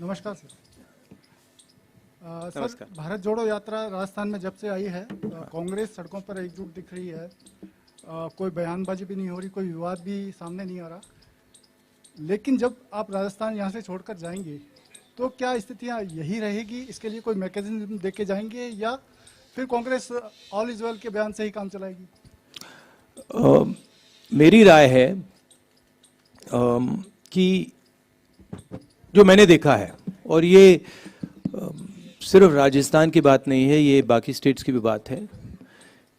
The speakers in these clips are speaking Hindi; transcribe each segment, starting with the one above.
नमस्कार सर। सर, नमस्कार। भारत जोड़ो यात्रा राजस्थान में जब से आई है कांग्रेस सड़कों पर एकजुट दिख रही है। कोई बयानबाजी भी नहीं हो रही, कोई विवाद भी सामने नहीं आ रहा। लेकिन जब आप राजस्थान यहाँ से छोड़कर जाएंगे तो क्या स्थितियाँ यही रहेगी? इसके लिए कोई मैकेनिज्म दे के जाएंगे या फिर कांग्रेस ऑल इज वेल के बयान से ही काम चलाएगी? मेरी राय है कि जो मैंने देखा है, और ये सिर्फ राजस्थान की बात नहीं है, ये बाकी स्टेट्स की भी बात है,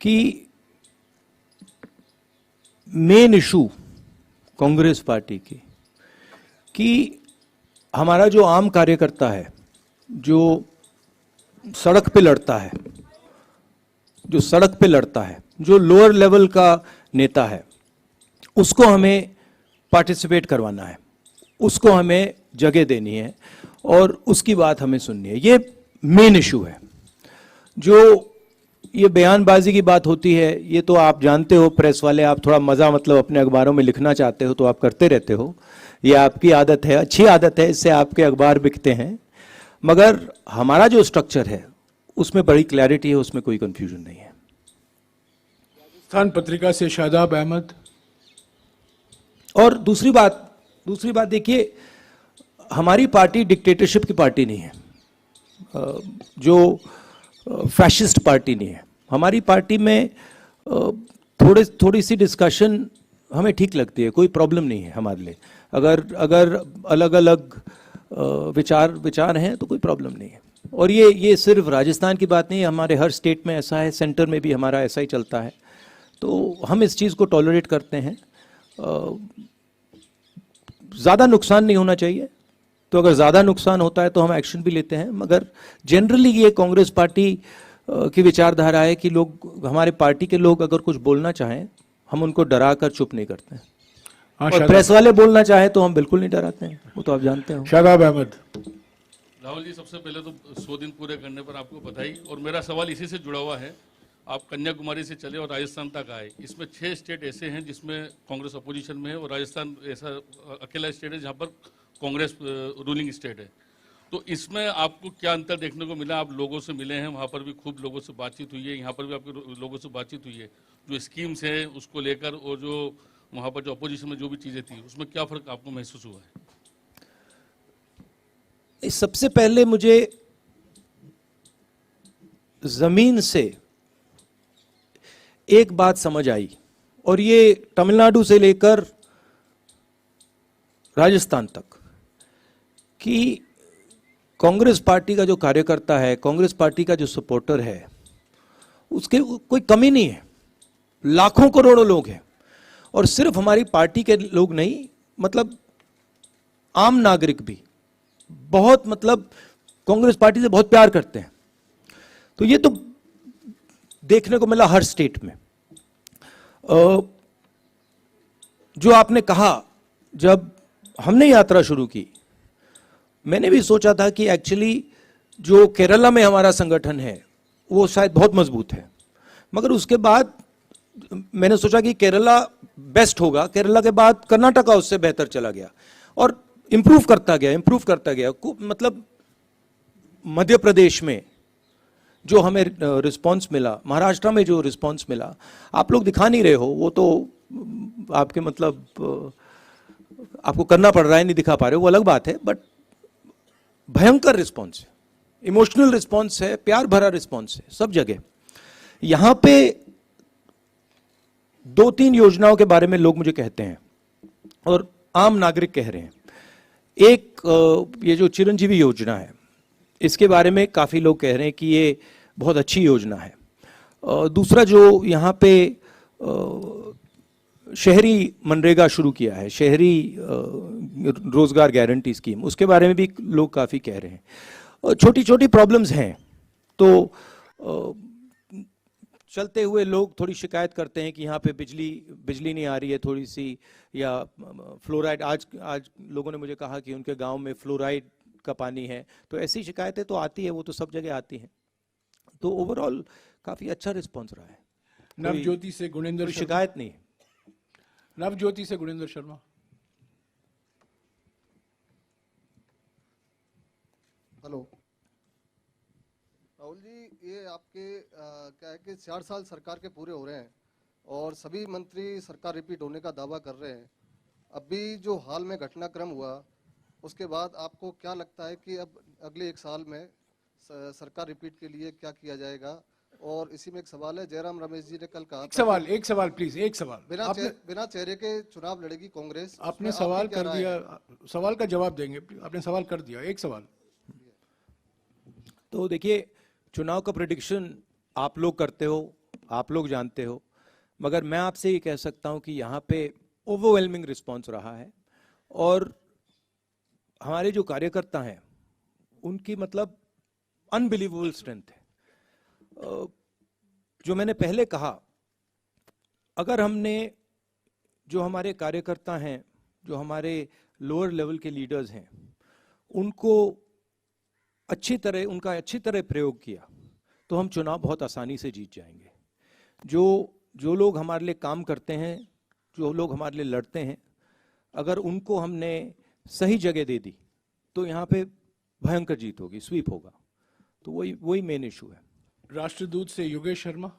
कि मेन इशू कांग्रेस पार्टी की कि हमारा जो आम कार्यकर्ता है, जो सड़क पे लड़ता है, जो लोअर लेवल का नेता है, उसको हमें पार्टिसिपेट करवाना है, उसको हमें जगह देनी है और उसकी बात हमें सुननी है। ये मेन इशू है। जो ये बयानबाजी की बात होती है, ये तो आप जानते हो, प्रेस वाले, आप थोड़ा मज़ा मतलब अपने अखबारों में लिखना चाहते हो तो आप करते रहते हो, ये आपकी आदत है, अच्छी आदत है, इससे आपके अखबार बिकते हैं। मगर हमारा जो स्ट्रक्चर है उसमें बड़ी क्लैरिटी है, उसमें कोई कंफ्यूजन नहीं है। राजस्थान पत्रिका से शादाब अहमद। और दूसरी बात देखिए, हमारी पार्टी डिक्टेटरशिप की पार्टी नहीं है, जो फैशिस्ट पार्टी नहीं है। हमारी पार्टी में थोड़ी सी डिस्कशन हमें ठीक लगती है, कोई प्रॉब्लम नहीं है हमारे लिए। अगर अलग अलग विचार हैं तो कोई प्रॉब्लम नहीं है। और ये सिर्फ राजस्थान की बात नहीं है, हमारे हर स्टेट में ऐसा है, सेंटर में भी हमारा ऐसा ही चलता है। तो हम इस चीज़ को टॉलरेट करते हैं। ज़्यादा नुकसान नहीं होना चाहिए, तो अगर ज़्यादा नुकसान होता है तो हम एक्शन भी लेते हैं। मगर जनरली ये कांग्रेस पार्टी की विचारधारा है कि लोग, हमारे पार्टी के लोग अगर कुछ बोलना चाहें, हम उनको डरा कर चुप नहीं करते हैं। और प्रेस वाले बोलना चाहे तो हम बिल्कुल नहीं डराते हैं, वो तो आप जानते हो। शादाब अहमद। राहुल जी, सबसे पहले तो 100 दिन पूरे करने पर आपको बधाई। और मेरा सवाल इसी से जुड़ा हुआ है। आप कन्याकुमारी से चले और राजस्थान तक आए, इसमें 6 स्टेट ऐसे हैं जिसमें कांग्रेस अपोजिशन में है और राजस्थान ऐसा अकेला स्टेट है जहां पर कांग्रेस रूलिंग स्टेट है। तो इसमें आपको क्या अंतर देखने को मिला? आप लोगों से मिले हैं, वहाँ पर भी खूब लोगों से बातचीत हुई है, यहाँ पर भी आपके लोगों से बातचीत हुई है, जो स्कीम्स हैं उसको लेकर, और जो वहाँ पर जो अपोजिशन में जो भी चीज़ें थी, उसमें क्या फ़र्क आपको महसूस हुआ है? सबसे पहले मुझे ज़मीन से एक बात समझ आई, और ये तमिलनाडु से लेकर राजस्थान तक, कि कांग्रेस पार्टी का जो कार्यकर्ता है, कांग्रेस पार्टी का जो सपोर्टर है, उसके कोई कमी नहीं है। लाखों करोड़ों लोग हैं, और सिर्फ हमारी पार्टी के लोग नहीं, मतलब आम नागरिक भी बहुत, मतलब कांग्रेस पार्टी से बहुत प्यार करते हैं। तो ये तो देखने को मिला हर स्टेट में। जो आपने कहा, जब हमने यात्रा शुरू की, मैंने भी सोचा था कि एक्चुअली जो केरला में हमारा संगठन है वो शायद बहुत मजबूत है, मगर उसके बाद मैंने सोचा कि केरला बेस्ट होगा। केरला के बाद कर्नाटका उससे बेहतर चला गया और इंप्रूव करता गया। मतलब मध्य प्रदेश में जो हमें रिस्पांस मिला, महाराष्ट्र में जो रिस्पांस मिला, आप लोग दिखा नहीं रहे हो, वो तो आपके मतलब आपको करना पड़ रहा है, नहीं दिखा पा रहे हो, वो अलग बात है। बट भयंकर रिस्पांस है, इमोशनल रिस्पांस है, प्यार भरा रिस्पांस है सब जगह। यहां पे 2-3 योजनाओं के बारे में लोग मुझे कहते हैं और आम नागरिक कह रहे हैं। एक ये जो चिरंजीवी योजना है, इसके बारे में काफ़ी लोग कह रहे हैं कि ये बहुत अच्छी योजना है। दूसरा जो यहाँ पे शहरी मनरेगा शुरू किया है, शहरी रोजगार गारंटी स्कीम, उसके बारे में भी लोग काफ़ी कह रहे हैं। छोटी छोटी प्रॉब्लम्स हैं, तो चलते हुए लोग थोड़ी शिकायत करते हैं कि यहाँ पे बिजली नहीं आ रही है थोड़ी सी, या फ्लोराइड, आज लोगों ने मुझे कहा कि उनके गांव में फ्लोराइड का पानी है। तो ऐसी शिकायतें तो आती है, वो तो सब जगह आती हैं। तो ओवरऑल काफ़ी अच्छा रिस्पॉन्स रहा है। नवज्योति से गुणेंद्र शर्मा। शिकायत नहीं है। नवज्योति से गुणेंद्र शर्मा। हेलो राहुल जी, ये आपके क्या है कि 4 साल सरकार के पूरे हो रहे हैं और सभी मंत्री सरकार रिपीट होने का दावा कर रहे हैं। अभी जो हाल में घटनाक्रम हुआ उसके बाद आपको क्या लगता है कि अब अगले 1 साल में सरकार रिपीट के लिए क्या किया जाएगा? और इसी में एक सवाल है, जयराम रमेश जी ने कल कहा एक सवाल प्लीज, एक सवाल। बिना चेहरे के चुनाव लड़ेगी कांग्रेस। आपने उसमें सवाल आपकी क्या कर राय दिया, है? सवाल का जवाब देंगे। आपने सवाल कर दिया, एक सवाल। तो देखिए, चुनाव का प्रेडिक्शन आप लोग करते हो, आप लोग जानते हो, मगर मैं आपसे ये कह सकता हूं कि यहाँ पे ओवरवेलमिंग रिस्पांस रहा है और हमारे जो कार्यकर्ता हैं उनकी मतलब अनबिलीवेबल स्ट्रेंथ है। जो मैंने पहले कहा, अगर हमने जो हमारे कार्यकर्ता हैं, जो हमारे लोअर लेवल के लीडर्स हैं, उनका अच्छी तरह प्रयोग किया तो हम चुनाव बहुत आसानी से जीत जाएंगे। जो लोग हमारे लिए काम करते हैं, जो लोग हमारे लिए लड़ते हैं, अगर उनको हमने सही जगह दे दी तो यहाँ पे भयंकर जीत होगी, स्वीप होगा। तो वही मेन इशू है। राष्ट्रदूत से योगेश शर्मा।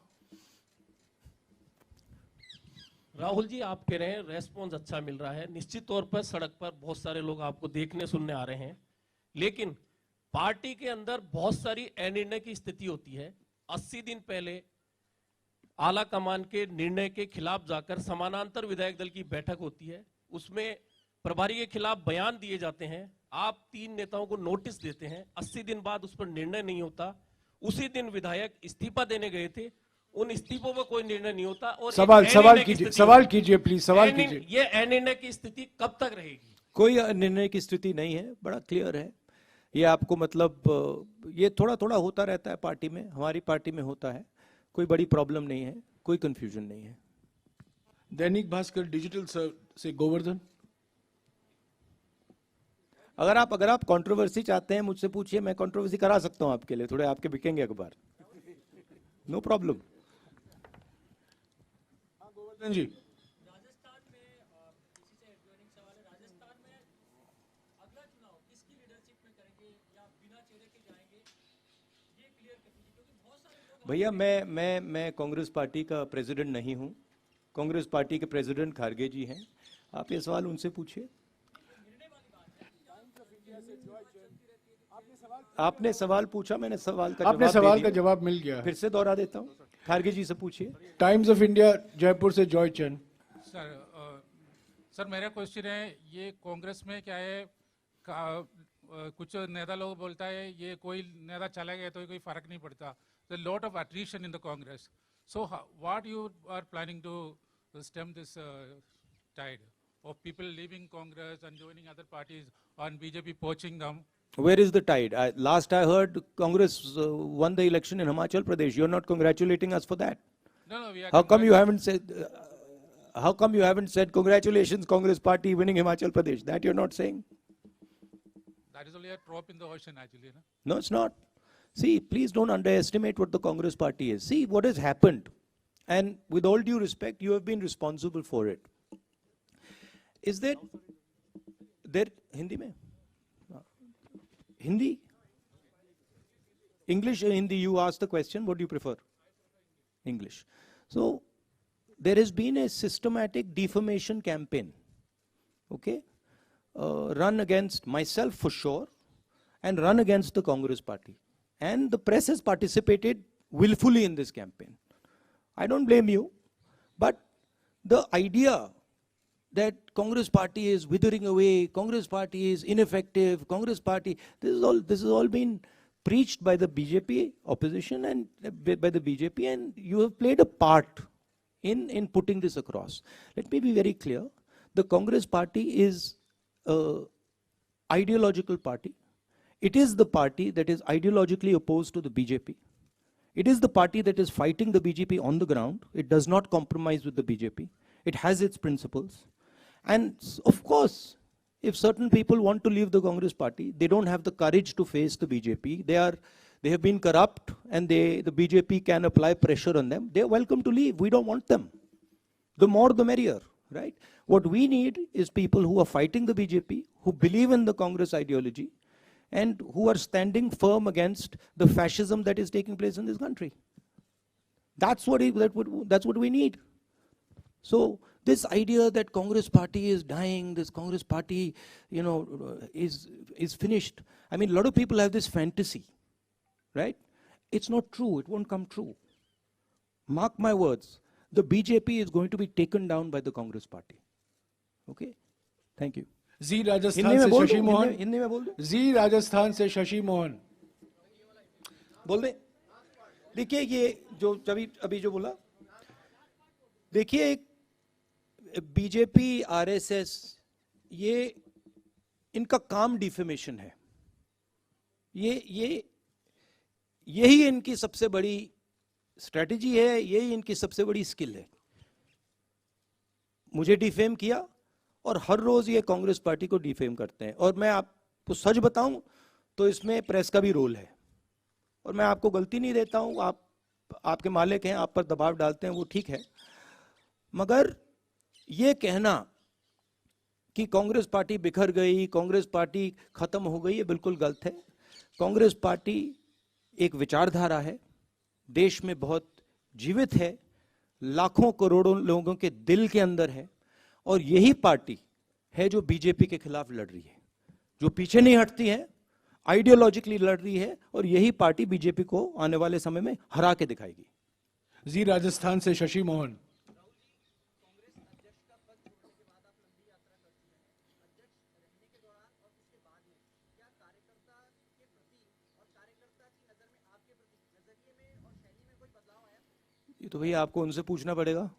राहुल जी, आप कह रहे हैं रेस्पॉन्स अच्छा मिल रहा है, निश्चित तौर पर सड़क पर बहुत सारे लोग आपको देखने सुनने आ रहे हैं, लेकिन पार्टी के अंदर बहुत सारी अनिर्णय की स्थिति होती है। 80 दिन पहले आला कमान के निर्णय के खिलाफ जाकर समानांतर विधायक दल की बैठक होती है, उसमें प्रभारी के खिलाफ बयान दिए जाते हैं, आप 3 नेताओं को नोटिस देते हैं, 80 दिन बाद उस पर निर्णय नहीं होता। उसी दिन विधायक इस्तीफा देने गए थे, उन इस्तीफों पर कोई निर्णय नहीं होता। और सवाल कीजिए प्लीज, सवाल कीजिए। ये अनिर्णय की स्थिति कब तक रहेगी? कोई निर्णय की स्थिति नहीं है, बड़ा क्लियर है ये आपको। मतलब ये थोड़ा थोड़ा होता रहता है पार्टी में, हमारी पार्टी में होता है, कोई बड़ी प्रॉब्लम नहीं है, कोई कंफ्यूजन नहीं है। दैनिक भास्कर डिजिटल से गोवर्धन। अगर आप कंट्रोवर्सी चाहते हैं मुझसे पूछिए, मैं कंट्रोवर्सी करा सकता हूं आपके लिए, थोड़े आपके बिकेंगे अखबार, नो प्रॉब्लम। गोवर्धन जी। राजस्थान में इसी से एडजॉइनिंग सवाल है, राजस्थान में अगला चुनाव किसकी लीडरशिप में करेंगे या बिना चेहरे के जाएंगे, ये क्लियर कर दीजिए, क्योंकि बहुत सारे लोग। भैया, मैं कांग्रेस पार्टी का प्रेसिडेंट नहीं हूं, कांग्रेस पार्टी के प्रेसिडेंट खारगे जी हैं, आप ये सवाल उनसे पूछिए। आपने सवाल पूछा, मैंने सवाल का जवाब मिल गया। फिर से दोहरा देता हूं, खारगे जी से पूछिए। टाइम्स ऑफ इंडिया जयपुर से जॉय चंद। सर मेरा क्वेश्चन है, ये कांग्रेस में क्या है, कुछ नेता लोग बोलता है ये कोई नेता चला गया तो कोई फर्क नहीं पड़ता, the lot of attrition in the Congress, so what you are planning to stem this tide of people leaving Congress and joining other parties and BJP poaching them? Where is the tide? Last I heard, Congress won the election in Himachal Pradesh. You're not congratulating us for that. No, we are. How come you haven't said congratulations, Congress Party winning Himachal Pradesh? That you're not saying. That is only a drop in the ocean, actually. No? No, it's not. See, please don't underestimate what the Congress Party is. See what has happened, and with all due respect, you have been responsible for it. Is there Hindi mein? Hindi? English or Hindi? You asked the question, what do you prefer? English. So, there has been a systematic defamation campaign, okay, run against myself for sure, and run against the Congress Party. And the press has participated willfully in this campaign. I don't blame you, but the idea that Congress Party is withering away, Congress Party is ineffective, Congress Party, this has all been preached by the BJP opposition and by the BJP, and you have played a part in putting this across. Let me be very clear. The Congress Party is an ideological party. It is the party that is ideologically opposed to the BJP. It is the party that is fighting the BJP on the ground. It does not compromise with the BJP. It has its principles. And of course, if certain people want to leave the Congress Party, they don't have the courage to face the BJP. They have been corrupt, and the BJP can apply pressure on them. They're welcome to leave. We don't want them. The more the merrier, right? What we need is people who are fighting the BJP, who believe in the Congress ideology, and who are standing firm against the fascism that is taking place in this country. That's what we need. So this idea that Congress party is dying, this Congress party, is finished. I mean, a lot of people have this fantasy, right? It's not true. It won't come true. Mark my words. The BJP is going to be taken down by the Congress party. Okay? Thank you. जी राजस्थान से शशि मोहन, हिंदी में बोल दो, जी राजस्थान से शशि मोहन। बोल दे। देखिए ये जो अभी जो बोला, देखिए एक बीजेपी आरएसएस, ये इनका काम डिफेमेशन है। यही इनकी सबसे बड़ी स्ट्रेटजी है, यही इनकी सबसे बड़ी स्किल है। मुझे डिफेम किया और हर रोज ये कांग्रेस पार्टी को डिफेम करते हैं। और मैं आपको सच बताऊं तो इसमें प्रेस का भी रोल है, और मैं आपको गलती नहीं देता हूं। आपके मालिक हैं, आप पर दबाव डालते हैं, वो ठीक है, मगर ये कहना कि कांग्रेस पार्टी बिखर गई, कांग्रेस पार्टी खत्म हो गई, ये बिल्कुल गलत है। कांग्रेस पार्टी एक विचारधारा है, देश में बहुत जीवित है, लाखों करोड़ों लोगों के दिल के अंदर है, और यही पार्टी है जो बीजेपी के खिलाफ लड़ रही है, जो पीछे नहीं हटती है, आइडियोलॉजिकली लड़ रही है, और यही पार्टी बीजेपी को आने वाले समय में हरा के दिखाएगी। जी राजस्थान से शशि मोहन। ये तो भैया आपको उनसे पूछना पड़ेगा।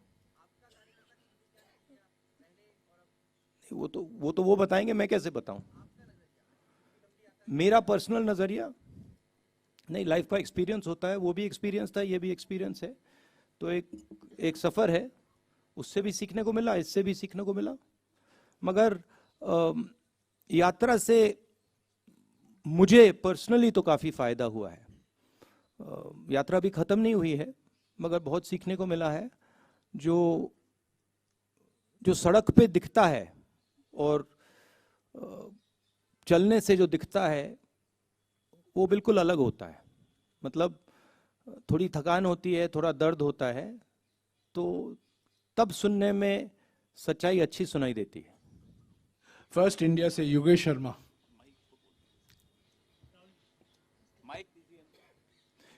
वो बताएंगे, मैं कैसे बताऊं? मेरा पर्सनल नजरिया नहीं, लाइफ का एक्सपीरियंस होता है, वो भी एक्सपीरियंस था, ये भी एक्सपीरियंस है, तो एक सफर है, उससे भी सीखने को मिला, इससे भी सीखने को मिला। मगर यात्रा से मुझे पर्सनली तो काफी फायदा हुआ है। यात्रा भी खत्म नहीं हुई है, मगर बहुत सीखने को मिला है। जो सड़क पे दिखता है और चलने से जो दिखता है वो बिल्कुल अलग होता है। मतलब थोड़ी थकान होती है, थोड़ा दर्द होता है, तो तब सुनने में सच्चाई अच्छी सुनाई देती है। फर्स्ट इंडिया से योगेश शर्मा।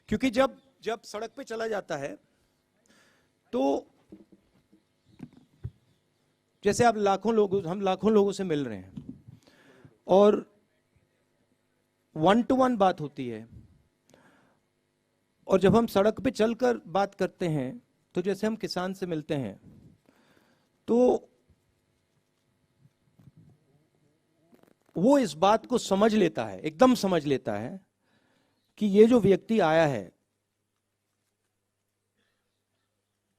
क्योंकि जब सड़क पे चला जाता है तो जैसे हम लाखों लोगों से मिल रहे हैं और 1-to-1 बात होती है, और जब हम सड़क पे चलकर बात करते हैं तो जैसे हम किसान से मिलते हैं तो वो इस बात को समझ लेता है, एकदम समझ लेता है कि ये जो व्यक्ति आया है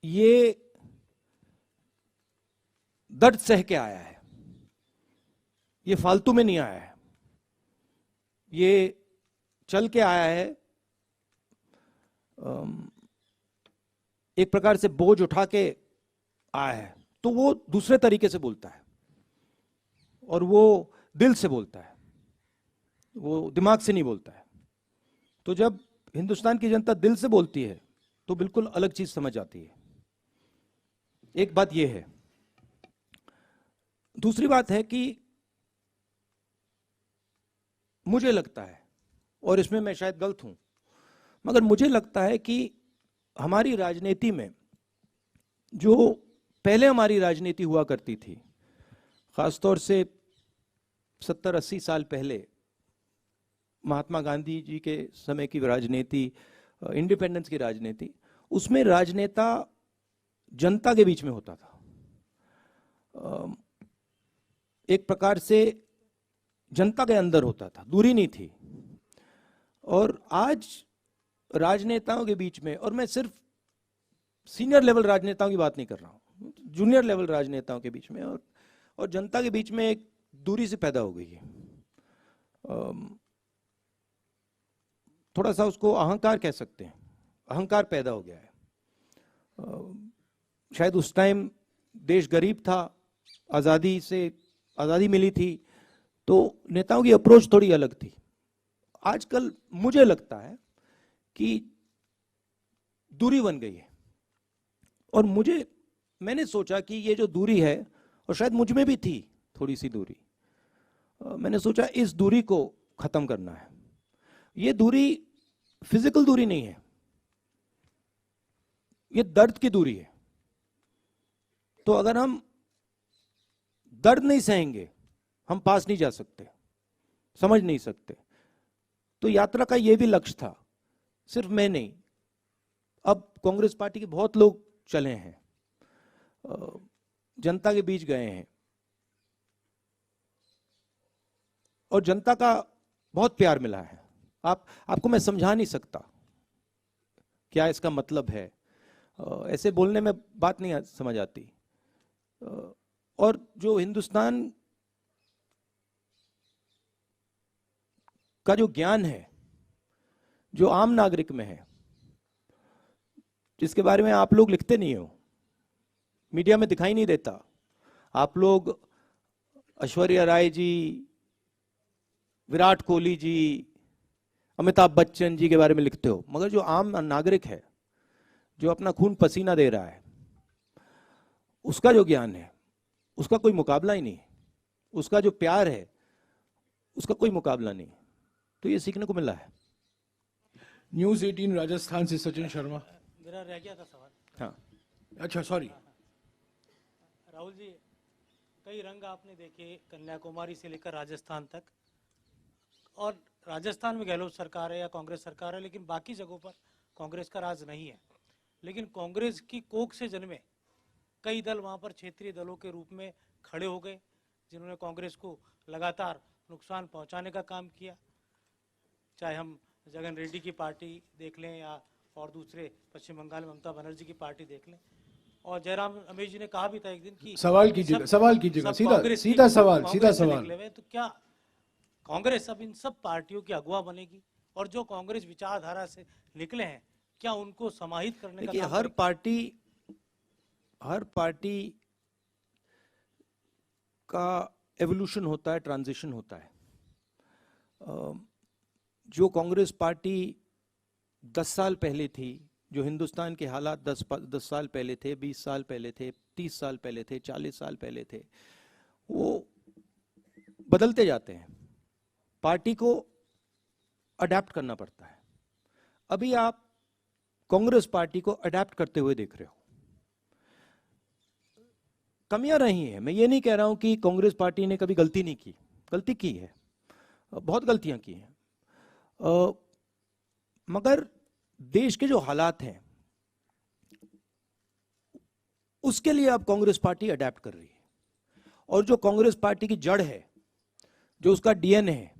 ये दर्द सह के आया है, ये फालतू में नहीं आया है, ये चल के आया है, एक प्रकार से बोझ उठा के आया है। तो वो दूसरे तरीके से बोलता है और वो दिल से बोलता है, वो दिमाग से नहीं बोलता है। तो जब हिंदुस्तान की जनता दिल से बोलती है तो बिल्कुल अलग चीज समझ आती है। एक बात यह है। दूसरी बात है कि मुझे लगता है, और इसमें मैं शायद गलत हूं, मगर मुझे लगता है कि हमारी राजनीति में जो पहले हमारी राजनीति हुआ करती थी, खासतौर से 70-80 साल पहले महात्मा गांधी जी के समय की राजनीति, इंडिपेंडेंस की राजनीति, उसमें राजनेता जनता के बीच में होता था, एक प्रकार से जनता के अंदर होता था, दूरी नहीं थी। और आज राजनेताओं के बीच में, और मैं सिर्फ सीनियर लेवल राजनेताओं की बात नहीं कर रहा हूं, जूनियर लेवल राजनेताओं के बीच में और जनता के बीच में एक दूरी से पैदा हो गई है। थोड़ा सा उसको अहंकार कह सकते हैं, अहंकार पैदा हो गया है। शायद उस टाइम देश गरीब था, आज़ादी मिली थी, तो नेताओं की अप्रोच थोड़ी अलग थी। आजकल मुझे लगता है कि दूरी बन गई है, और मैंने सोचा कि ये जो दूरी है, और शायद मुझ में भी थी थोड़ी सी दूरी, मैंने सोचा इस दूरी को खत्म करना है। ये दूरी फिजिकल दूरी नहीं है, ये दर्द की दूरी है। तो अगर हम दर्द नहीं सहेंगे, हम पास नहीं जा सकते, समझ नहीं सकते। तो यात्रा का ये भी लक्ष्य था, सिर्फ मैं नहीं, अब कांग्रेस पार्टी के बहुत लोग चले हैं, जनता के बीच गए हैं, और जनता का बहुत प्यार मिला है। आपको मैं समझा नहीं सकता क्या इसका मतलब है, ऐसे बोलने में बात नहीं समझ आती। और जो हिंदुस्तान का जो ज्ञान है, जो आम नागरिक में है, जिसके बारे में आप लोग लिखते नहीं हो, मीडिया में दिखाई नहीं देता। आप लोग ऐश्वर्या राय जी, विराट कोहली जी, अमिताभ बच्चन जी के बारे में लिखते हो, मगर जो आम नागरिक है, जो अपना खून पसीना दे रहा है, उसका जो ज्ञान है, उसका कोई मुकाबला ही नहीं। उसका जो प्यार है, उसका कोई मुकाबला नहीं। तो ये सीखने को मिला है। न्यूज 18 राजस्थान से सचिन शर्मा। मेरा रह गया था सवाल। हाँ, अच्छा, सॉरी। राहुल जी, कई रंग आपने देखे कन्याकुमारी से लेकर राजस्थान तक, और राजस्थान में गहलोत सरकार है या कांग्रेस सरकार है, लेकिन बाकी जगहों पर कांग्रेस का राज नहीं है। लेकिन कांग्रेस की कोख से जन्मे कई दल वहाँ पर क्षेत्रीय दलों के रूप में खड़े हो गए, जिन्होंने कांग्रेस को लगातार नुकसान पहुँचाने का काम किया। चाहे हम जगन रेड्डी की पार्टी देख लें, या और दूसरे पश्चिम बंगाल में ममता बनर्जी की पार्टी देख लें। और जयराम रमेश जी ने कहा भी था एक दिन कि सवाल कीजिएगा, सीधा सवाल। तो क्या कांग्रेस अब इन सब पार्टियों की अगुवा बनेगी, और जो कांग्रेस विचारधारा से निकले हैं, क्या उनको समाहित करने का काम हर पार्टी का एवोल्यूशन होता है, ट्रांजिशन होता है। जो कांग्रेस पार्टी 10 साल पहले थी, जो हिंदुस्तान के हालात 10 साल पहले थे, 20 साल पहले थे, 30 साल पहले थे, 40 साल पहले थे, वो बदलते जाते हैं। पार्टी को अडेप्ट करना पड़ता है। अभी आप कांग्रेस पार्टी को अडेप्ट करते हुए देख रहे हो। कमियां रही हैं, मैं ये नहीं कह रहा हूं कि कांग्रेस पार्टी ने कभी गलती नहीं की, गलती की है, बहुत गलतियां की हैं, मगर देश के जो हालात हैं उसके लिए अब कांग्रेस पार्टी अडेप्ट कर रही है। और जो कांग्रेस पार्टी की जड़ है, जो उसका डीएनए है,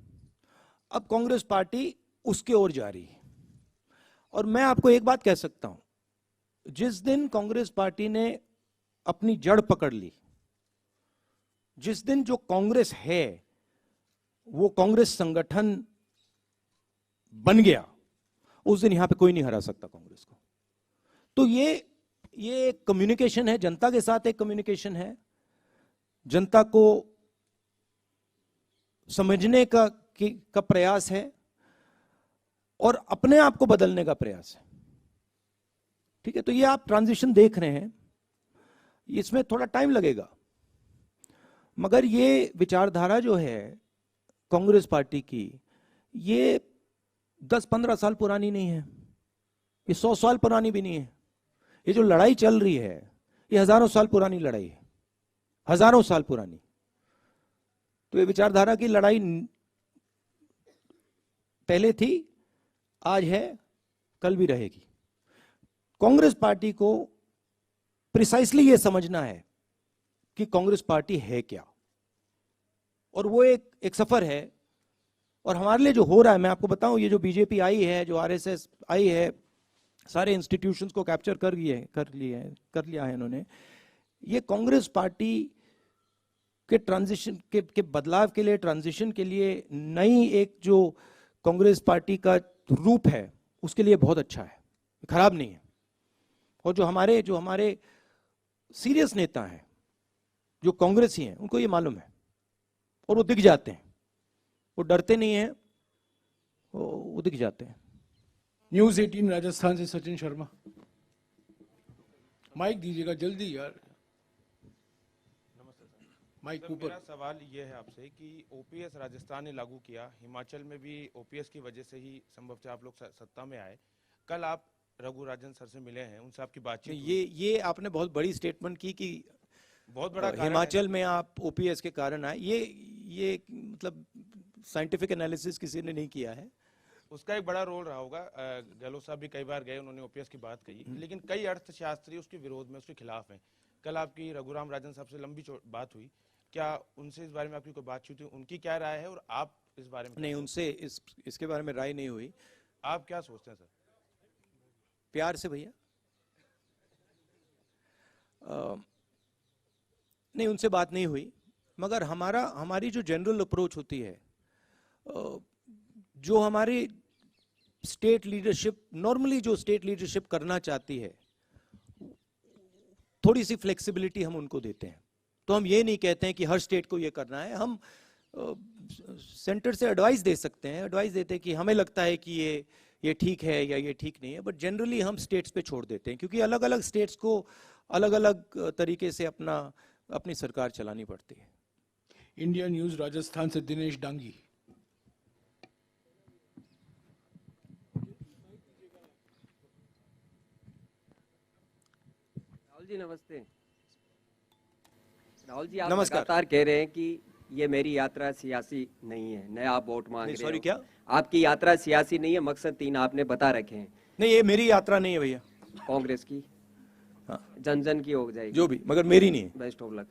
अब कांग्रेस पार्टी उसके ओर जा रही है। और मैं आपको एक बात कह सकता हूं, जिस दिन कांग्रेस पार्टी ने अपनी जड़ पकड़ ली, जिस दिन जो कांग्रेस है वो कांग्रेस संगठन बन गया, उस दिन यहां पे कोई नहीं हरा सकता कांग्रेस को। तो ये एक कम्युनिकेशन है, जनता के साथ एक कम्युनिकेशन है, जनता को समझने का प्रयास है, और अपने आप को बदलने का प्रयास है। ठीक है, तो ये आप ट्रांजिशन देख रहे हैं, इसमें थोड़ा टाइम लगेगा, मगर ये विचारधारा जो है कांग्रेस पार्टी की, ये 10-15 साल पुरानी नहीं है, ये 100 साल पुरानी भी नहीं है। ये जो लड़ाई चल रही है, ये हजारों साल पुरानी लड़ाई है, हजारों साल पुरानी। तो ये विचारधारा की लड़ाई पहले थी, आज है, कल भी रहेगी। कांग्रेस पार्टी को प्रिसाइसली ये समझना है कि कांग्रेस पार्टी है क्या, और वो एक सफर है। और हमारे लिए जो हो रहा है, मैं आपको बताऊं, ये जो बीजेपी आई है, जो आरएसएस आई है, सारे इंस्टीट्यूशंस को कैप्चर कर लिया है इन्होंने। ये कांग्रेस पार्टी के ट्रांजिशन के बदलाव के लिए, ट्रांजिशन के लिए, नई एक जो कांग्रेस पार्टी का रूप है, उसके लिए बहुत अच्छा है, खराब नहीं है। और जो हमारे सीरियस नेता हैं, जो कांग्रेसी हैं, उनको ये मालूम है, और वो दिख जाते हैं, वो डरते नहीं हैं, वो दिख जाते हैं। न्यूज 18 राजस्थान से सचिन शर्मा। माइक दीजिएगा जल्दी यार, माइक सर, ऊपर। मेरा सवाल ये है आपसे कि ओपीएस राजस्थान ने लागू किया, हिमाचल में भी ओपीएस की वजह से ही संभवतः आप लोग सत्ता में आए। कल आप रघु राजन सर से मिले हैं, उनसे आपकी बातचीत हुई? ये आपने बहुत बड़ी स्टेटमेंट की कि बहुत बड़ा कारण हिमाचल में आप ओपीएस के कारण आए। ये मतलब साइंटिफिक एनालिसिस किसी ने नहीं किया है। उसका एक बड़ा रोल रहा होगा। गहलोत साहब भी कई बार गए, उन्होंने ओपीएस की बात कही, लेकिन कई अर्थशास्त्री उसके विरोध में, उसके खिलाफ हैं। कल आपकी रघुराम राजन साहब से लंबी बात हुई, क्या उनसे इस बारे में आपकी कोई बातचीत हुई? उनकी क्या राय है और आप इस बारे में? नहीं, उनसे इसके बारे में राय नहीं हुई। आप क्या सोचते हैं सर? प्यार से भैया, नहीं उनसे बात नहीं हुई, मगर हमारी जो जनरल अप्रोच होती है, जो हमारी स्टेट लीडरशिप नॉर्मली जो स्टेट लीडरशिप करना चाहती है, थोड़ी सी फ्लेक्सिबिलिटी हम उनको देते हैं। तो हम ये नहीं कहते हैं कि हर स्टेट को ये करना है, हम सेंटर से एडवाइस दे सकते हैं, एडवाइस देते हैं कि हमें लगता है कि ये ठीक है या ये ठीक नहीं है, बट जनरली हम स्टेट्स पे छोड़ देते हैं, क्योंकि अलग अलग स्टेट्स को अलग अलग तरीके से अपनी सरकार चलानी पड़ती है। इंडिया न्यूज राजस्थान से दिनेश डांगी। राहुल जी नमस्ते। राहुल जी, आप नमस्कार। लगातार कह रहे हैं कि ये मेरी यात्रा सियासी नहीं है, नया आप वोट मांग रहे सॉरी, हो। क्या? आपकी यात्रा सियासी नहीं है, मकसद 3 आपने बता रखे हैं। नहीं, ये मेरी यात्रा नहीं है भैया, कांग्रेस की, हाँ। जन जन की हो जाएगी जो भी, मगर मेरी नहीं है। Best of luck.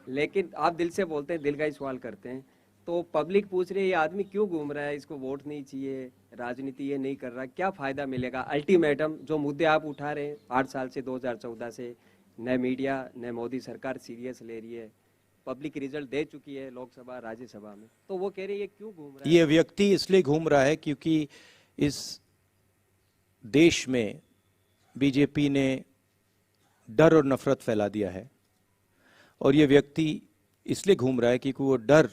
लेकिन आप दिल से बोलते हैं, दिल का ही सवाल करते हैं, तो पब्लिक पूछ रही है ये आदमी क्यों घूम रहा है, इसको वोट नहीं चाहिए, राजनीति ये नहीं कर रहा, क्या फायदा मिलेगा? अल्टीमेटम जो मुद्दे आप उठा रहे हैं 8 साल से, 2014 से, न मीडिया न मोदी सरकार सीरियस ले रही है, पब्लिक रिजल्ट दे चुकी है लोकसभा राज्यसभा में, तो वो कह रही है ये क्यों घूम रहा है? ये व्यक्ति इसलिए घूम रहा है क्योंकि इस देश में बीजेपी ने डर और नफरत फैला दिया है, और ये व्यक्ति इसलिए घूम रहा है क्योंकि वो डर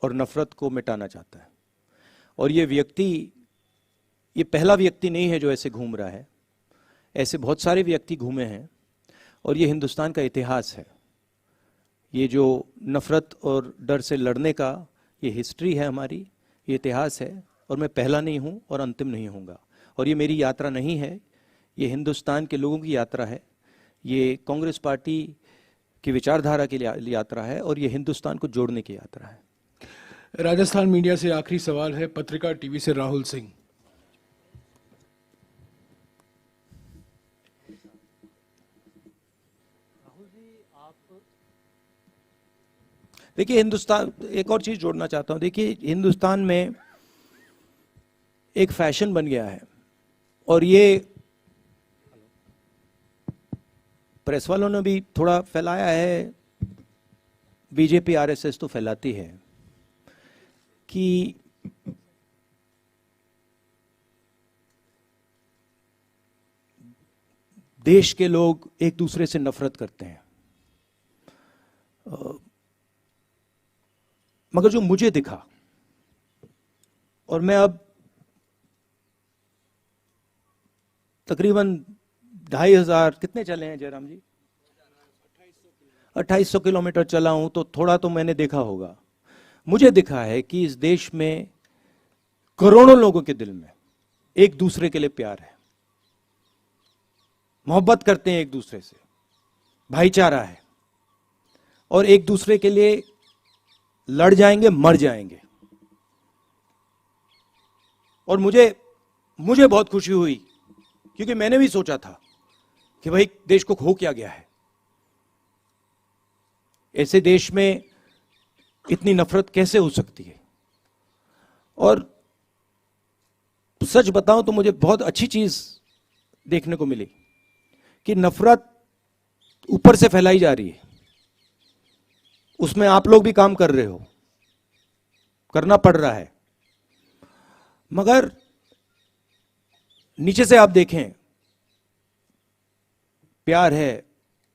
और नफरत को मिटाना चाहता है। और ये पहला व्यक्ति नहीं है जो ऐसे घूम रहा है, ऐसे बहुत सारे व्यक्ति घूमे हैं, और ये हिंदुस्तान का इतिहास है। ये जो नफरत और डर से लड़ने का ये हिस्ट्री है हमारी, ये इतिहास है, और मैं पहला नहीं हूँ और अंतिम नहीं होऊंगा। और ये मेरी यात्रा नहीं है, ये हिंदुस्तान के लोगों की यात्रा है, ये कांग्रेस पार्टी की विचारधारा की यात्रा है, और ये हिंदुस्तान को जोड़ने की यात्रा है। राजस्थान मीडिया से आखिरी सवाल है, पत्रिका टीवी से राहुल सिंह। देखिए, हिंदुस्तान, एक और चीज जोड़ना चाहता हूं। देखिए, हिंदुस्तान में एक फैशन बन गया है, और ये प्रेस वालों ने भी थोड़ा फैलाया है, बीजेपी आरएसएस तो फैलाती है, कि देश के लोग एक दूसरे से नफरत करते हैं। मगर जो मुझे दिखा, और मैं अब तकरीबन 2500 कितने चले हैं जयराम जी, 2800 किलोमीटर चला हूं, तो थोड़ा तो मैंने देखा होगा। मुझे दिखा है कि इस देश में करोड़ों लोगों के दिल में एक दूसरे के लिए प्यार है, मोहब्बत करते हैं एक दूसरे से, भाईचारा है, और एक दूसरे के लिए लड़ जाएंगे, मर जाएंगे। और मुझे बहुत खुशी हुई, क्योंकि मैंने भी सोचा था कि भाई देश को खो क्या गया है, ऐसे देश में इतनी नफरत कैसे हो सकती है। और सच बताऊं तो मुझे बहुत अच्छी चीज देखने को मिली कि नफरत ऊपर से फैलाई जा रही है, उसमें आप लोग भी काम कर रहे हो, करना पड़ रहा है, मगर नीचे से आप देखें, प्यार है,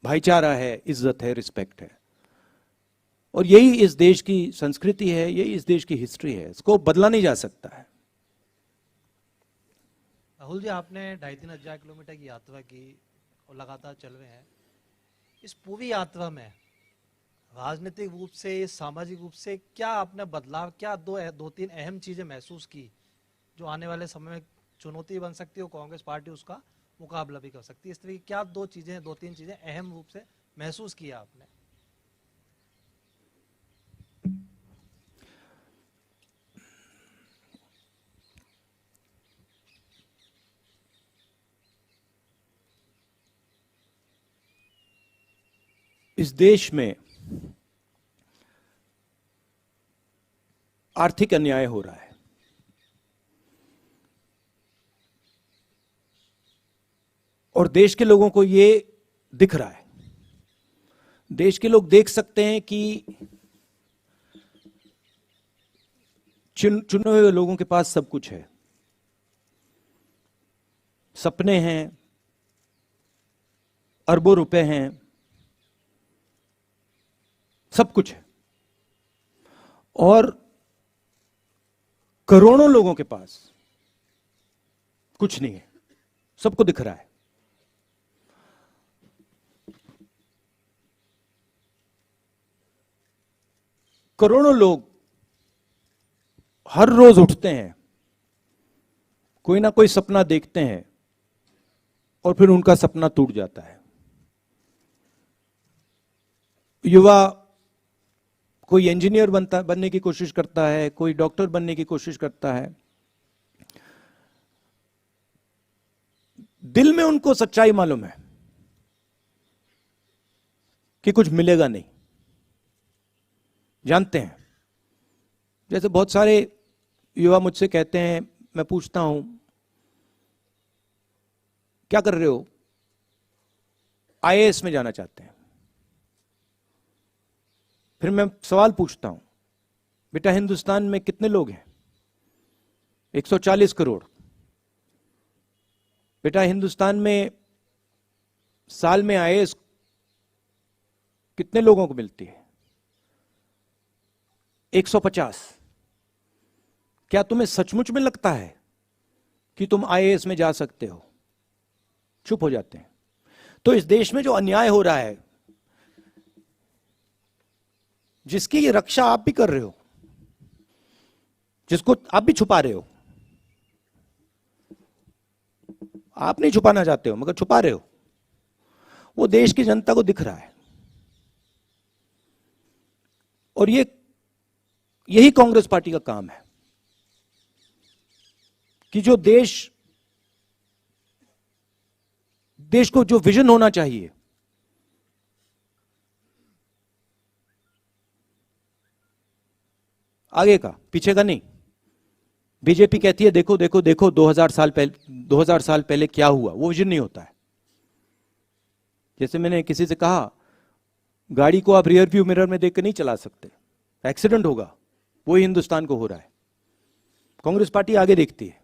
भाईचारा है, इज्जत है, रिस्पेक्ट है। और यही इस देश की संस्कृति है, यही इस देश की हिस्ट्री है, इसको बदला नहीं जा सकता है। राहुल जी, आपने 2.5-3 किलोमीटर की यात्रा की और लगातार चल रहे हैं। इस पूरी यात्रा में राजनीतिक रूप से, सामाजिक रूप से क्या आपने बदलाव, क्या दो तीन अहम चीजें महसूस की जो आने वाले समय में चुनौती बन सकती है, कांग्रेस पार्टी उसका मुकाबला भी कर सकती है? इस तरह की क्या 2-3 चीजें अहम रूप से महसूस किया आपने? इस देश में आर्थिक अन्याय हो रहा है, और देश के लोगों को ये दिख रहा है। देश के लोग देख सकते हैं कि चुने हुए लोगों के पास सब कुछ है, सपने हैं, अरबों रुपए हैं, सब कुछ है, और करोड़ों लोगों के पास कुछ नहीं है, सबको दिख रहा है। करोड़ों लोग हर रोज उठते हैं, कोई ना कोई सपना देखते हैं, और फिर उनका सपना टूट जाता है। युवा कोई इंजीनियर बनने की कोशिश करता है, कोई डॉक्टर बनने की कोशिश करता है, दिल में उनको सच्चाई मालूम है कि कुछ मिलेगा नहीं, जानते हैं। जैसे बहुत सारे युवा मुझसे कहते हैं, मैं पूछता हूं क्या कर रहे हो, आईएएस में जाना चाहते हैं। फिर मैं सवाल पूछता हूं, बेटा हिंदुस्तान में कितने लोग हैं? 140 करोड़। बेटा हिंदुस्तान में साल में आईएएस कितने लोगों को मिलती है? 150। क्या तुम्हें सचमुच में लगता है कि तुम आईएएस में जा सकते हो? चुप हो जाते हैं। तो इस देश में जो अन्याय हो रहा है, जिसकी ये रक्षा आप भी कर रहे हो, जिसको आप भी छुपा रहे हो, आप नहीं छुपाना चाहते हो मगर छुपा रहे हो, वो देश की जनता को दिख रहा है। और यही कांग्रेस पार्टी का काम है कि जो देश को जो विजन होना चाहिए, आगे का, पीछे का नहीं। बीजेपी कहती है देखो देखो देखो 2000 साल पहले क्या हुआ, वो विजन नहीं होता है। जैसे मैंने किसी से कहा, गाड़ी को आप रियर व्यू मिरर में देखकर नहीं चला सकते, एक्सीडेंट होगा। वही हिंदुस्तान को हो रहा है। कांग्रेस पार्टी आगे देखती है,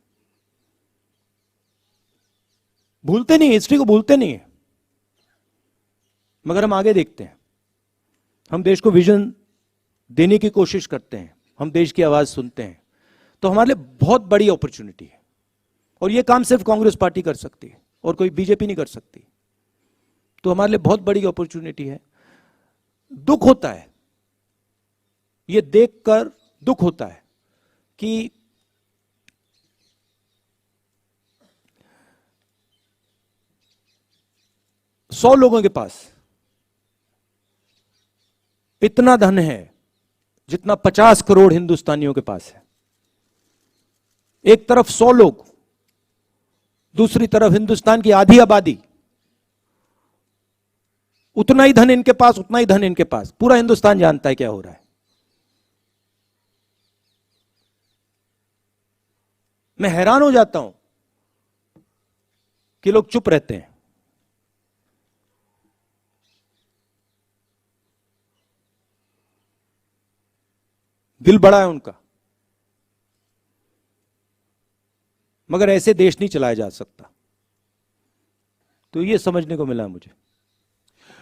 भूलते नहीं, हिस्ट्री को भूलते नहीं है, मगर हम आगे देखते हैं। हम देश को विजन देने की कोशिश करते हैं, हम देश की आवाज सुनते हैं। तो हमारे लिए बहुत बड़ी अपॉर्चुनिटी है, और यह काम सिर्फ कांग्रेस पार्टी कर सकती है और कोई बीजेपी नहीं कर सकती। तो हमारे लिए बहुत बड़ी अपॉर्चुनिटी है। दुख होता है, यह देखकर दुख होता है कि सौ लोगों के पास इतना धन है जितना 50 करोड़ हिंदुस्तानियों के पास है। एक तरफ 100 लोग, दूसरी तरफ हिंदुस्तान की आधी आबादी। उतना ही धन इनके पास, उतना ही धन इनके पास। पूरा हिंदुस्तान जानता है क्या हो रहा है। मैं हैरान हो जाता हूं कि लोग चुप रहते हैं। दिल बड़ा है उनका, मगर ऐसे देश नहीं चलाया जा सकता। तो ये समझने को मिला मुझे।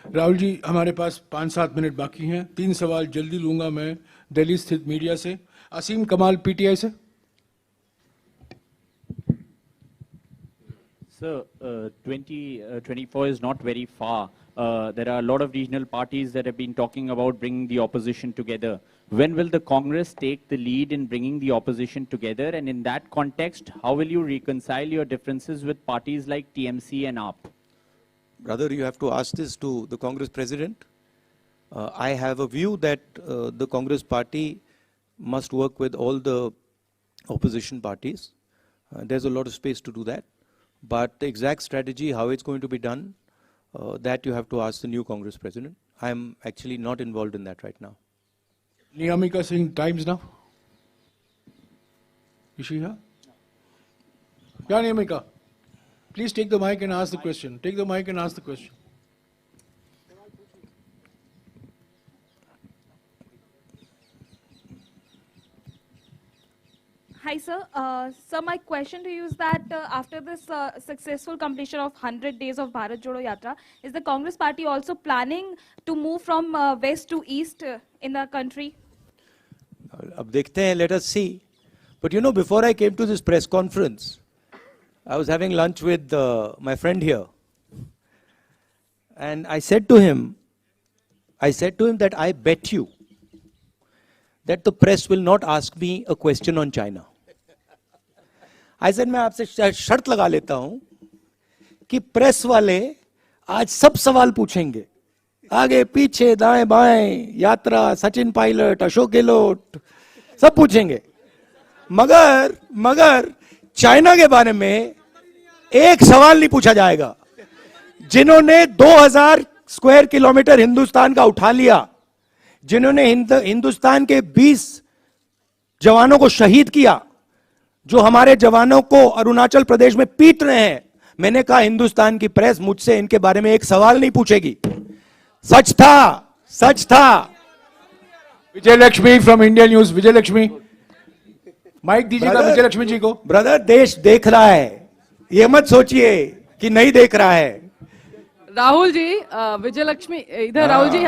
राहुल जी, हमारे पास 5-7 मिनट बाकी हैं। 3 सवाल जल्दी लूंगा मैं दिल्ली स्थित मीडिया से। असीम कमाल, पीटीआई से। Sir, 2024 is not very far. There are a lot of regional parties that have been talking about bringing the opposition together. When will the Congress take the lead in bringing the opposition together? And in that context, how will you reconcile your differences with parties like TMC and AAP? Brother, you have to ask this to the Congress president. I have a view that the Congress party must work with all the opposition parties. There's a lot of space to do that. But the exact strategy, how it's going to be done, that you have to ask the new Congress president. I'm actually not involved in that right now. Niyamika Singh, Times Now. Is she here? Yeah, Niyamika. Please take the mic and ask the question. Take the mic and ask the question. Hi, sir. Sir, my question to you is that after this successful completion of 100 days of Bharat Jodo Yatra, is the Congress party also planning to move from west to east in the country? अब देखते हैं, let us see. But you know, before I came to this press conference, I was having lunch with my friend here. And I said to him that I bet you that the press will not ask me a question on China. I said, मैं आपसे शर्त लगा लेता हूं कि प्रेस वाले आज सब सवाल पूछेंगे, आगे पीछे दाएं बाएं, यात्रा, सचिन पायलट, अशोक गहलोत, सब पूछेंगे, मगर चाइना के बारे में एक सवाल नहीं पूछा जाएगा। जिन्होंने 2000 स्क्वायर किलोमीटर हिंदुस्तान का उठा लिया, जिन्होंने हिंदुस्तान के 20 जवानों को शहीद किया, जो हमारे जवानों को अरुणाचल प्रदेश में पीट रहे हैं, मैंने कहा हिंदुस्तान की प्रेस मुझसे इनके बारे में एक सवाल नहीं पूछेगी। सच था। Vijay Lakshmi from India news. Vijay Lakshmi, mike दीजिएगा विजय लक्ष्मी जी को। ब्रदर, देश देख रहा है, ये मत सोचिए कि नहीं देख रहा है। राहुल जी, विजय लक्ष्मी इधर। राहुल जी,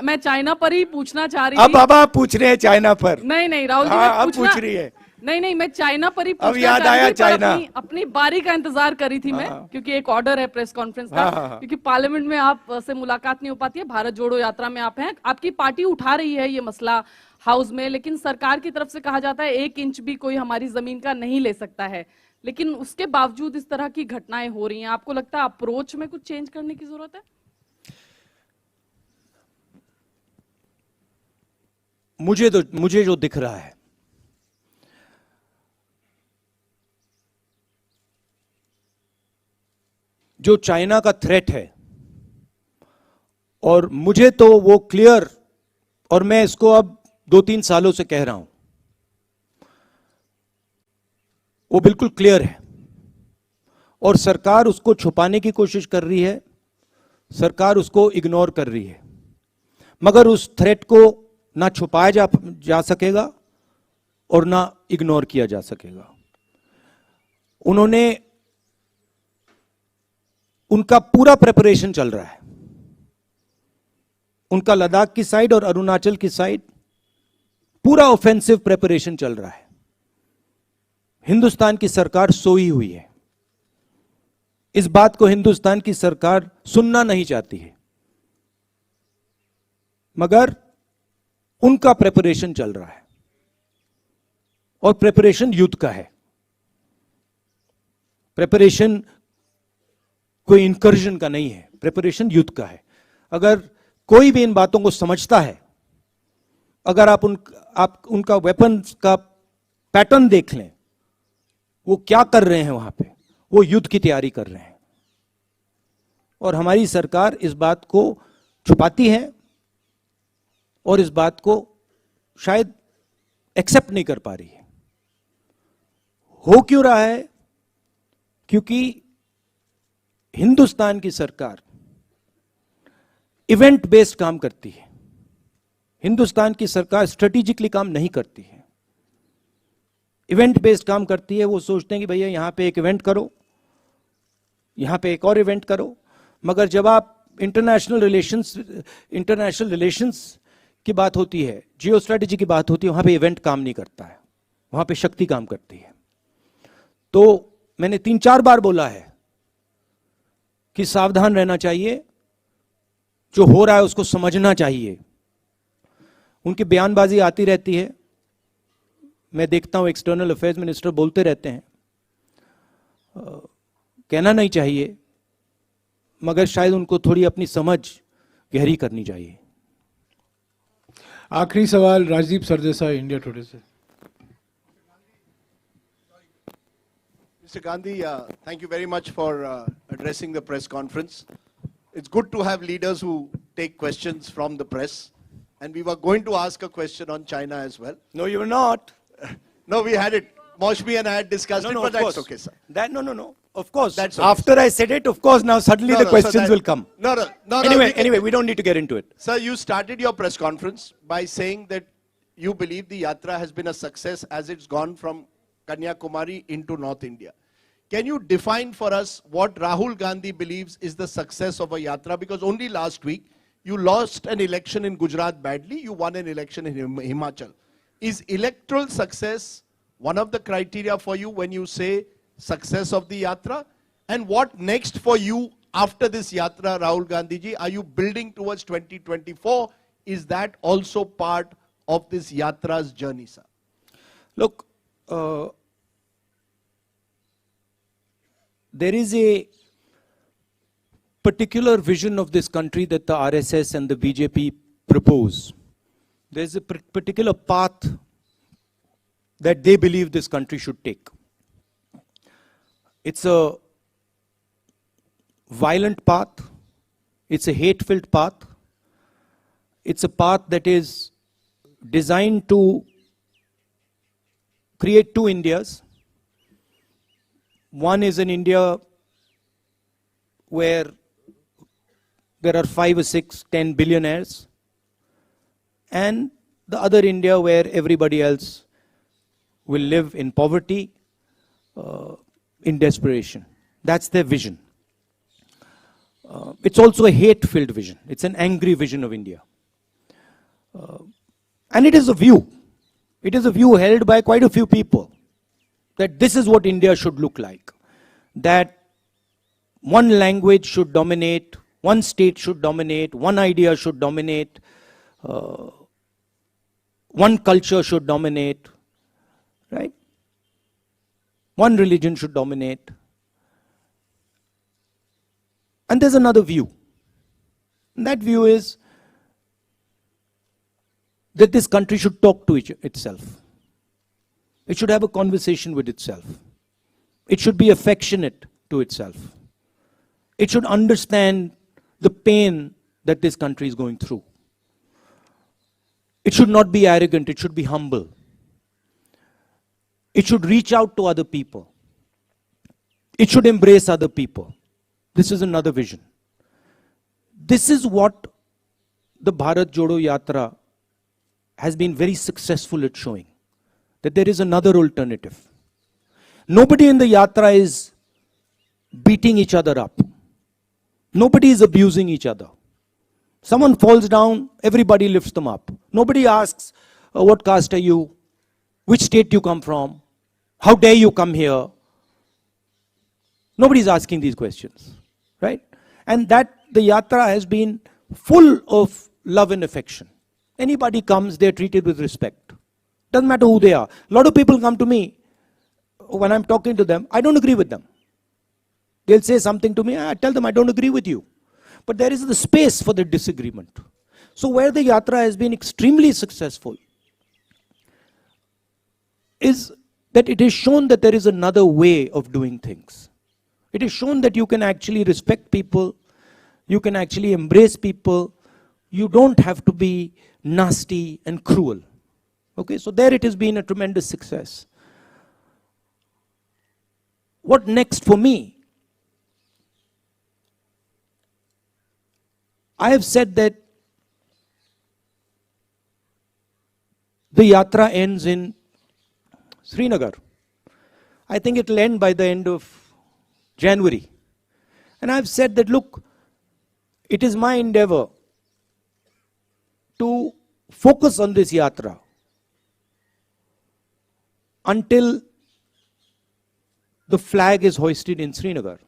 मैं चाइना पर ही पूछना चाह रही थी। अब बाबा पूछ रहे हैं चाइना पर। नहीं राहुल जी, अब पूछ रही है। नहीं, मैं चाइना पर ही अब याद आया चाइना। अपनी बारी का इंतजार करी थी मैं, क्योंकि एक ऑर्डर है प्रेस कॉन्फ्रेंस का, क्योंकि पार्लियामेंट में आप से मुलाकात नहीं हो पाती है। भारत जोड़ो यात्रा में आप हैं, आपकी पार्टी उठा रही है ये मसला हाउस में, लेकिन सरकार की तरफ से कहा जाता है 1 इंच भी कोई हमारी जमीन का नहीं ले सकता है। लेकिन उसके बावजूद इस तरह की घटनाएं हो रही हैं। आपको लगता है अप्रोच में कुछ चेंज करने की जरूरत है? मुझे जो दिख रहा है, जो चाइना का थ्रेट है, और मुझे तो वो क्लियर, और मैं इसको अब 2-3 सालों से कह रहा हूं, वो बिल्कुल क्लियर है। और सरकार उसको छुपाने की कोशिश कर रही है, सरकार उसको इग्नोर कर रही है, मगर उस थ्रेट को ना छुपाया जा सकेगा और ना इग्नोर किया जा सकेगा। उनका पूरा प्रिपरेशन चल रहा है, उनका लद्दाख की साइड और अरुणाचल की साइड पूरा ऑफेंसिव प्रिपरेशन चल रहा है। हिंदुस्तान की सरकार सोई हुई है, इस बात को हिंदुस्तान की सरकार सुनना नहीं चाहती है, मगर उनका प्रिपरेशन चल रहा है, और प्रिपरेशन युद्ध का है। प्रिपरेशन कोई इंकर्जन का नहीं है, प्रिपरेशन युद्ध का है। अगर कोई भी इन बातों को समझता है, अगर आप उनका वेपन्स का पैटर्न देख लें, वो क्या कर रहे हैं वहां पे, वो युद्ध की तैयारी कर रहे हैं। और हमारी सरकार इस बात को छुपाती है और इस बात को शायद एक्सेप्ट नहीं कर पा रही है। हो क्यों रहा है? क्योंकि हिंदुस्तान की सरकार इवेंट बेस्ड काम करती है, हिंदुस्तान की सरकार स्ट्रेटेजिकली काम नहीं करती है, इवेंट बेस्ड काम करती है। वो सोचते हैं कि भैया यहां पे एक इवेंट करो, यहां पे एक और इवेंट करो, मगर जब आप इंटरनेशनल रिलेशंस की बात होती है, जियो स्ट्रेटेजी की बात होती है, वहां पे इवेंट काम नहीं करता है, वहां पे शक्ति काम करती है। तो मैंने 3-4 बार बोला है कि सावधान रहना चाहिए, जो हो रहा है उसको समझना चाहिए। उनकी बयानबाजी आती रहती है, मैं देखता हूं एक्सटर्नल अफेयर्स मिनिस्टर बोलते रहते हैं, कहना नहीं चाहिए, मगर शायद उनको थोड़ी अपनी समझ गहरी करनी चाहिए। आखिरी सवाल राजदीप सरदेसाई, इंडिया टुडे से। Mr. Gandhi, thank you very much for addressing the press conference. It's good to have leaders who take questions from the press. And we were going to ask a question on China as well. No, you were not. No, we had it. Moshmi and I had discussed it, No, but of that's course. okay, sir. No. Of course. That's okay, After I said it, of course, now suddenly the questions will come. No. Anyway, we don't need to get into it. Sir, you started your press conference by saying that you believe the yatra has been a success as it's gone from Kanyakumari into North India. Can you define for us what Rahul Gandhi believes is the success of a yatra? Because only last week, you lost an election in Gujarat badly, you won an election in Himachal. Is electoral success one of the criteria for you when you say success of the yatra? And what next for you after this yatra, Rahul Gandhi ji? Are you building towards 2024? Is that also part of this yatra's journey, sir? Look, there is a particular vision of this country that the RSS and the BJP propose. There's a particular path that they believe this country should take. It's a violent path. It's a hate-filled path. It's a path that is designed to create two Indias. One is an India where there are 5 or 6, 10 billionaires, and the other India where everybody else will live in poverty, in desperation. That's their vision. It's also a hate-filled vision. It's an angry vision of India. And it is a view. It is a view held by quite a few people that this is what India should look like. That one language should dominate, one state should dominate, one idea should dominate, one culture should dominate, right? One religion should dominate. And there's another view. And that view is that this country should talk to itself. It should have a conversation with itself. It should be affectionate to itself. It should understand the pain that this country is going through. It should not be arrogant, it should be humble. It should reach out to other people. It should embrace other people. This is another vision. This is what the Bharat Jodo Yatra has been very successful at showing. That there is another alternative. Nobody in the yatra is beating each other up. Nobody is abusing each other. Someone falls down, everybody lifts them up. Nobody asks, what caste are you? Which state you come from? How dare you come here? Nobody is asking these questions, right? And that the yatra has been full of love and affection. Anybody comes, they're treated with respect. Doesn't matter who they are. A lot of people come to me, when I'm talking to them, I don't agree with them. They'll say something to me, I tell them I don't agree with you. But there is the space for the disagreement. So where the yatra has been extremely successful is that it has shown that there is another way of doing things. It has shown that you can actually respect people, you can actually embrace people, you don't have to be nasty and cruel. Okay, so there it has been a tremendous success. What next for me? I have said that the yatra ends in Srinagar. I think it will end by the end of January. And I've said that, look, it is my endeavor to focus on this yatra until the flag is hoisted in Srinagar.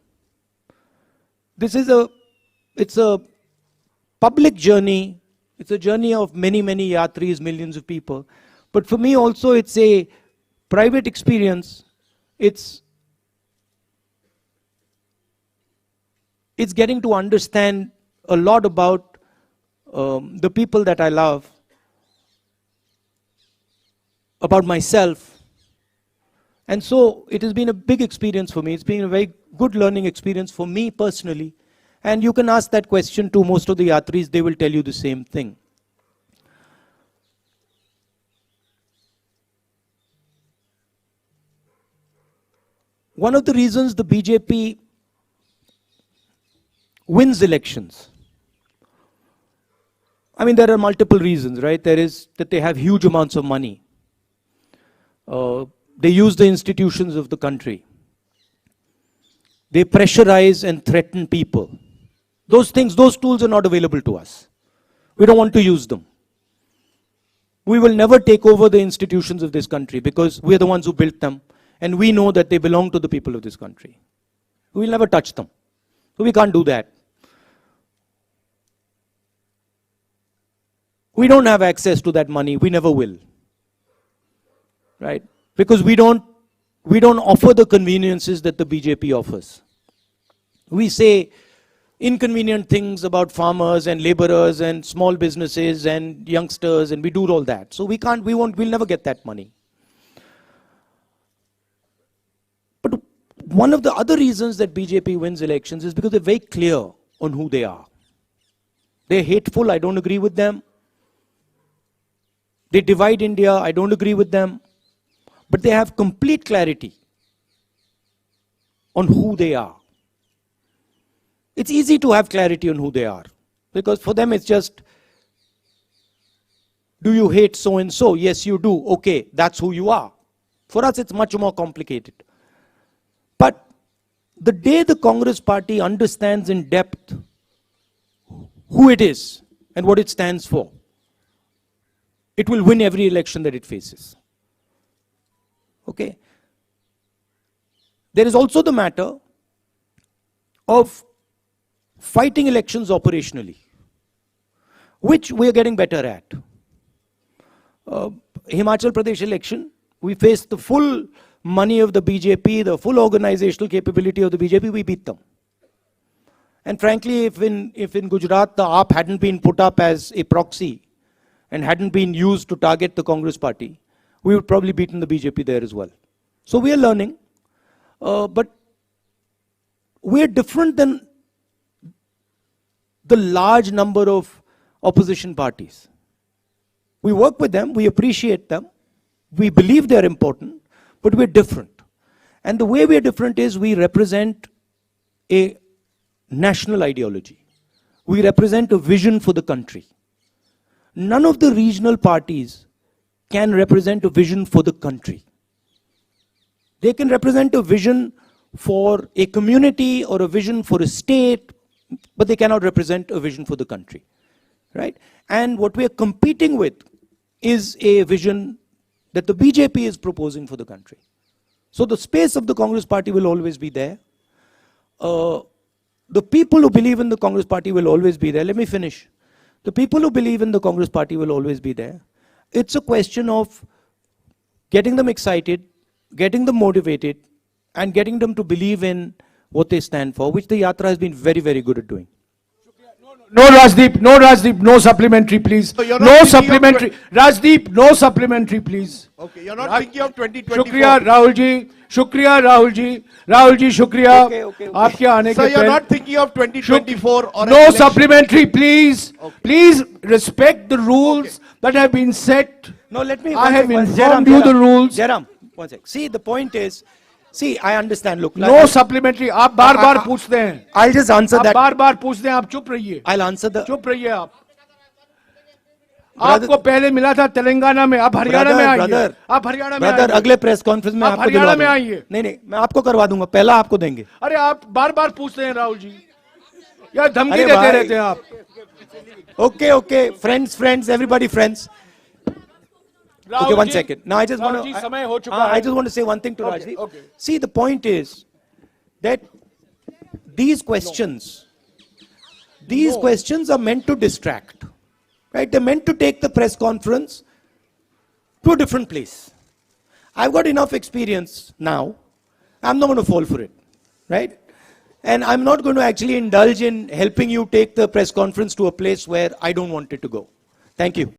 It's a public journey. It's a journey of many yatris, millions of people. But for me also, it's a private experience. It's getting to understand a lot about the people that I love, about myself. And so it has been a big experience for me. It's been a very good learning experience for me personally. And you can ask that question to most of the yatris, they will tell you the same thing. One of the reasons the BJP wins elections, I mean, there are multiple reasons, right? There is that they have huge amounts of money. They use the institutions of the country. They pressurize and threaten people. Those things, those tools are not available to us. We don't want to use them. We will never take over the institutions of this country because we are the ones who built them and we know that they belong to the people of this country. We will never touch them. So we can't do that. We don't have access to that money. We never will. Right? Because we don't offer the conveniences that the BJP offers. We say inconvenient things about farmers and laborers and small businesses and youngsters, and we do all that. So we'll never get that money. But one of the other reasons that BJP wins elections is because they're very clear on who they are. They're hateful, I don't agree with them. They divide India, I don't agree with them. But they have complete clarity on who they are. It's easy to have clarity on who they are. Because for them it's just, do you hate so and so? Yes, you do. Okay, that's who you are. For us it's much more complicated. But the day the Congress party understands in depth who it is and what it stands for, it will win every election that it faces. Okay. There is also the matter of fighting elections operationally, which we are getting better at. Himachal Pradesh election, we faced the full money of the BJP, the full organizational capability of the BJP, we beat them. And frankly, if in Gujarat the AAP hadn't been put up as a proxy and hadn't been used to target the Congress party, we would probably beaten the BJP there as well. So we are learning, but we are different than the large number of opposition parties. We work with them, we appreciate them, we believe they are important, but we're different. And the way we are different is we represent a national ideology. We represent a vision for the country. None of the regional parties can represent a vision for the country. They can represent a vision for a community or a vision for a state, but they cannot represent a vision for the country, right? And what we are competing with is a vision that the BJP is proposing for the country. So the space of the Congress party will always be there. The people who believe in the Congress party will always be there. Let me finish. The people who believe in the Congress party will always be there. It's a question of getting them excited, getting them motivated, and getting them to believe in what they stand for, which the Yatra has been very, very good at doing. No, Rajdeep, no supplementary, please. So you're not No thinking of supplementary. Rajdeep, no supplementary, please. Okay, you're not thinking of 2024. Shukriya, Rahul ji. Shukriya, Rahul ji. Rahul ji, shukriya. आपके आने के So you're पहले- not thinking of 2024 or an No election. supplementary, please. Please respect the rules that have been set. No, let me. I have Jairam, informed you the rules. Jairam, one sec. See, the point is, see, I understand. Look, No supplementary. आप बार-बार पूछते हैं. I'll just answer आप that. बार-बार पूछते हैं. आप चुप रहिए. I'll answer the. चुप रहिए आप. आपको पहले मिला था तेलंगाना में, आप हरियाणा में आइए. आप हरियाणा में ब्रदर, आइए. अगले प्रेस कॉन्फ्रेंस में आप आपको हरियाणा दिलवा में दूंगा. आइए. नहीं, मैं आपको करवा दूंगा. पहला आपको देंगे. अरे आप बार-बार पूछते हैं राहुल जी. यार धमकी अरे देते भाई। रहते हैं आप। Okay, friends, everybody friends. Okay, one ji, second. Now I just want Rahul ji, समय हो to. चुका I है। just want to say one thing to Okay, Rajdeep. okay. See, the point is that these questions are meant to distract, right? They're meant to take the press conference to a different place. I've got enough experience now. I'm not going to fall for it, right? And I'm not going to actually indulge in helping you take the press conference to a place where I don't want it to go. Thank you.